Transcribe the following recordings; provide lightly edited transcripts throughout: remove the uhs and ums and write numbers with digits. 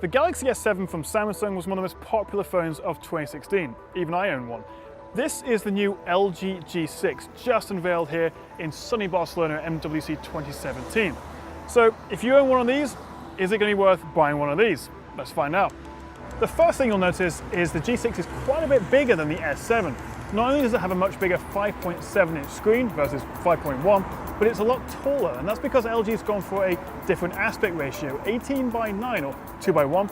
The Galaxy S7 from Samsung was one of the most popular phones of 2016. Even I own one. This is the new LG G6, just unveiled here in sunny Barcelona at MWC 2017. So if you own one of these, is it going to be worth buying one of these? Let's find out. The first thing you'll notice is the G6 is quite a bit bigger than the S7. Not only does it have a much bigger 5.7-inch screen versus 5.1, but it's a lot taller, and that's because LG has gone for a different aspect ratio, 18:9 or 2:1.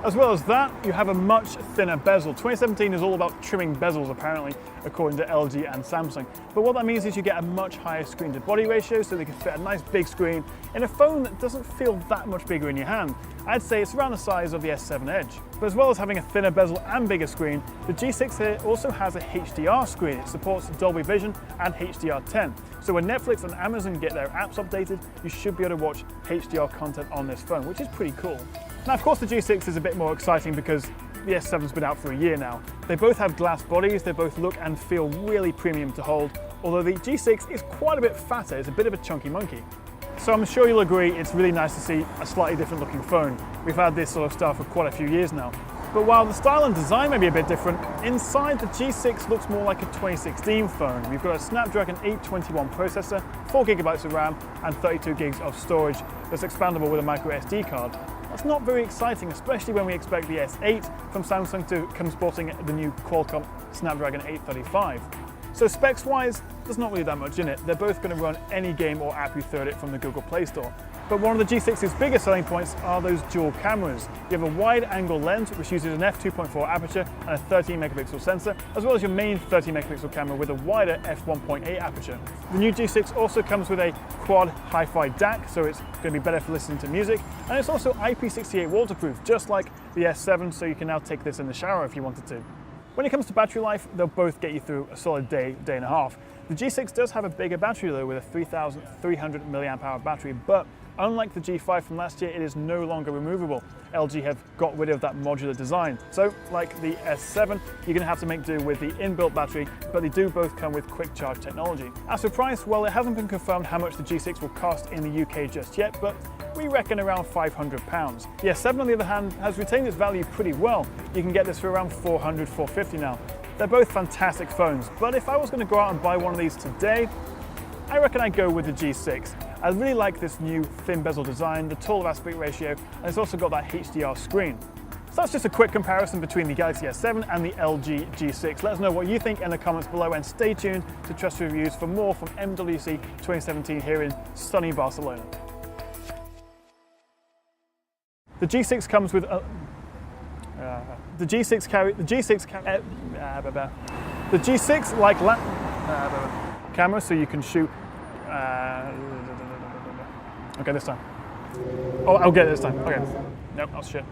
As well as that, you have a much thinner bezel. 2017 is all about trimming bezels, apparently, according to LG and Samsung. But what that means is you get a much higher screen to body ratio, so they can fit a nice big screen in a phone that doesn't feel that much bigger in your hand. I'd say it's around the size of the S7 Edge. But as well as having a thinner bezel and bigger screen, the G6 here also has a HDR screen. It supports Dolby Vision and HDR10. So when Netflix and Amazon get their apps updated, you should be able to watch HDR content on this phone, which is pretty cool. Now, of course, the G6 is a bit more exciting because the S7's been out for a year now. They both have glass bodies, they both look and feel really premium to hold, although the G6 is quite a bit fatter, it's a bit of a chunky monkey. So I'm sure you'll agree it's really nice to see a slightly different looking phone. We've had this sort of stuff for quite a few years now. But while the style and design may be a bit different, inside the G6 looks more like a 2016 phone. We've got a Snapdragon 821 processor, 4GB of RAM and 32GB of storage that's expandable with a micro SD card. That's not very exciting, especially when we expect the S8 from Samsung to come sporting the new Qualcomm Snapdragon 835. So specs-wise, there's not really that much in it. They're both going to run any game or app you throw at it from the Google Play Store. But one of the G6's biggest selling points are those dual cameras. You have a wide-angle lens which uses an f2.4 aperture and a 13-megapixel sensor, as well as your main 13-megapixel camera with a wider f1.8 aperture. The new G6 also comes with a quad hi-fi DAC, so it's going to be better for listening to music, and it's also IP68 waterproof, just like the S7, so you can now take this in the shower if you wanted to. When it comes to battery life, they'll both get you through a solid day and a half. The G6 does have a bigger battery though, with a 3,300 mAh battery, but unlike the G5 from last year, it is no longer removable. LG have got rid of that modular design. So, like the S7, you're going to have to make do with the inbuilt battery, but they do both come with quick charge technology. As for price, well, it hasn't been confirmed how much the G6 will cost in the UK just yet, but we reckon around £500. The S7, on the other hand, has retained its value pretty well. You can get this for around £400, £450 now. They're both fantastic phones, but if I was going to go out and buy one of these today, I reckon I'd go with the G6. I really like this new thin bezel design, the taller aspect ratio, and it's also got that HDR screen. So that's just a quick comparison between the Galaxy S7 and the LG G6. Let us know what you think in the comments below, and stay tuned to Trust Reviews for more from MWC 2017 here in sunny Barcelona. The G6 comes with the G6 like camera, so you can shoot. Okay, this time. Oh, I'll get it this time. Okay. Nope, that's shit.